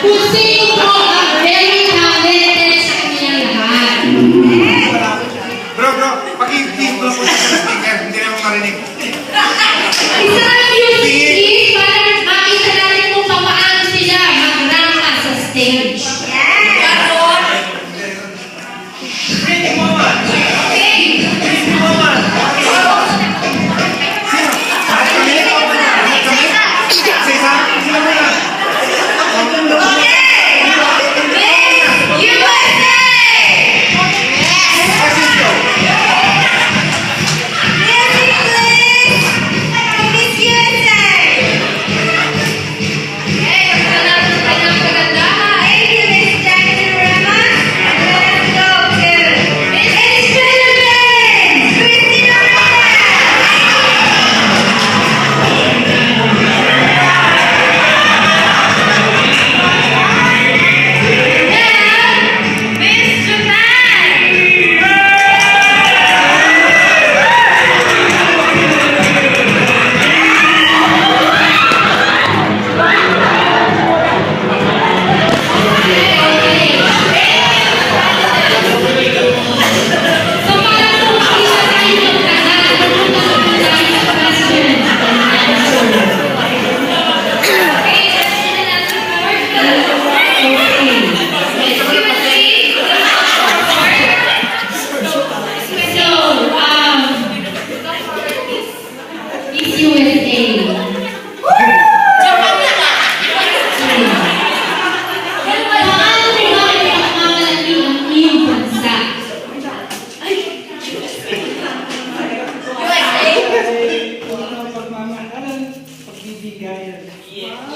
Kung sino po ang very talented sa kanyang lahat. Bro, pag-i-team ko lang po sa speaker, hindi naman marinig. Isa lang yung music para makita natin kung paano sila mag-rama sa stage. Pretty woman! Pretty woman!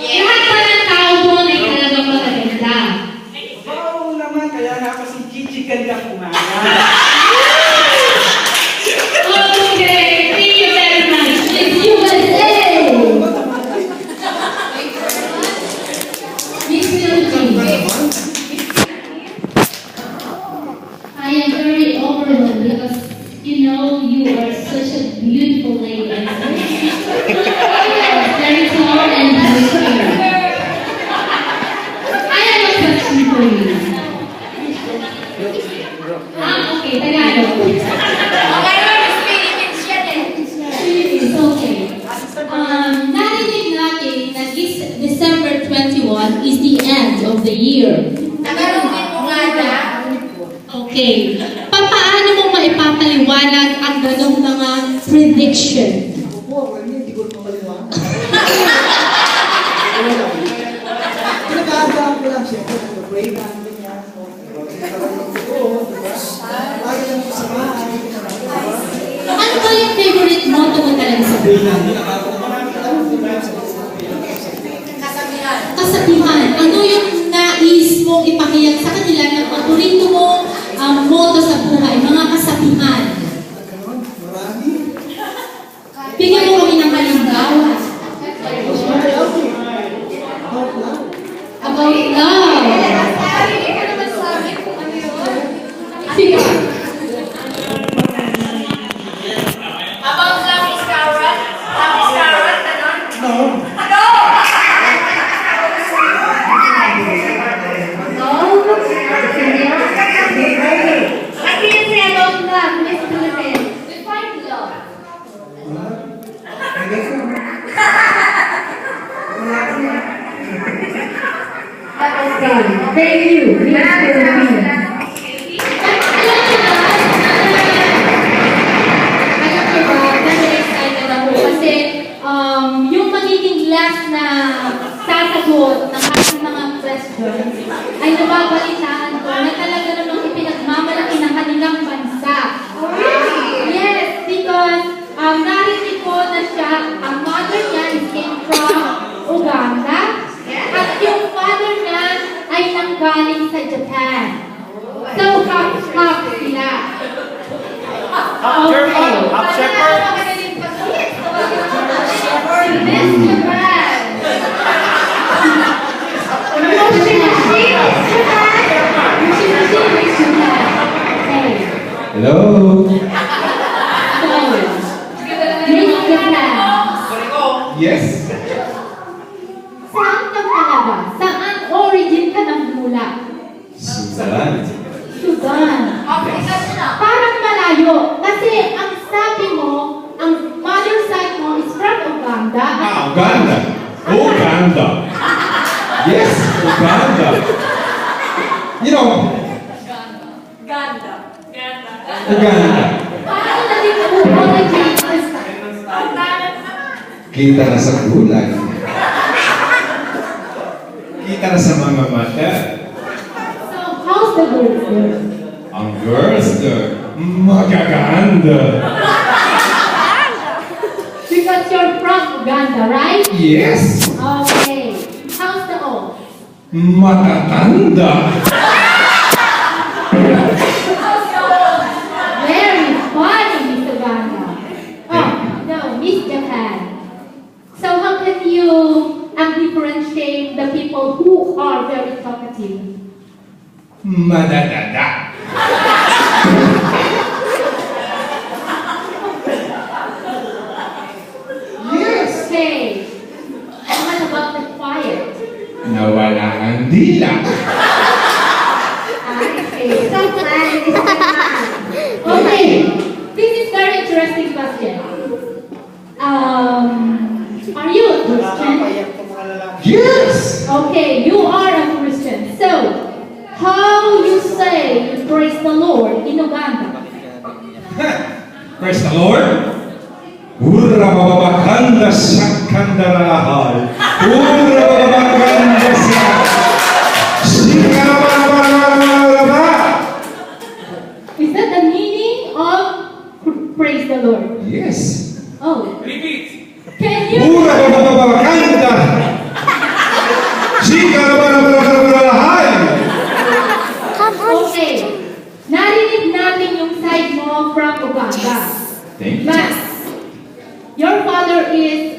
Lahat pa ng tao doon ay talagang magaganda. Oo naman, kaya nga ako si Gigi ganda kumaga. Okay, thank you very much. Miss USA! Miss Philippines. I am very overwhelmed because you know you are such a beautiful lady. Very tall and beautiful. I have a question for you. Okay, Tagalog. Philippines, okay. Narinig natin na December 21 is the end of the year. Okay. Paano mo maipapaliwanag ang ganong mga prediction? Hindi ko mapaliwanag. Pinag-aagahan ko lang siya. Nag-pray lang ganyan. Lagi lang sa bahay. Ano ba yung favorite motto mo talaga sa buhay? Kasabihan. Ano yung nais mong ipakiyag sa kanila na paborito mo ang motto sa buhay? Mga kasabihan. Marami. Bigyan mo kami ng halimbawa. About love. Sige. Thank you. Yung magiging last na sasagot ng aking mga questions ay nababalitaan ko na talaga namang ipinagmamalaki ng kanilang bansa. Yes, because narinig ko na siya, ang mother niya is came from Uganda at yung father niya ay nanggaling sa Japan. So, half sila. Half shepherd. Hello? Yes? Saan ka talaga? Saan origin Yes, Uganda. You know, Uganda. Paano naging upo ng Japanese? Kita na sa kulay. Kita na sa mga mata. So, how's the girls there? Ang girls there, magaganda. Because you're from Uganda, right? Yes, Okay. How's the old? matatanda. Very funny, Miss Uganda. Oh, no, Miss Japan. So how can you differentiate the people who are very talkative? Madadada. Yes, Okay. And what about the quiet? nawala ang dila. Okay. So funny, Miss Japan. Okay. This is very interesting question. Are you a Christian? Nakakapayak itong mga lalaki. Yes, Okay, you are a Christian. So, how you say you praise the Lord in Uganda? praise the Lord. Ura bababakanda sakandarahay. Ura bababakanda sa Sikarabarabarabaraba. Is that the meaning of praise the Lord? Yes. Oh, Repeat. can you? Ura bababakanda Sikarabarabarabarabarahay. Okay, narinig natin yung side mo from Uganda. Thank you. But your father is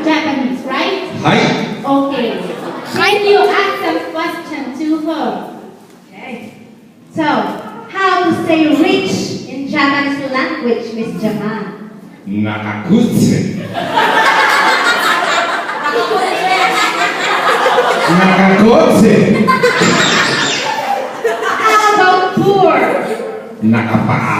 Japanese, right? Hi. Okay. Can you ask some question to her? So, how to say rich in Japanese language, Miss Japan? Nakakutse. Nakakotse. How about poor? Nakapaa.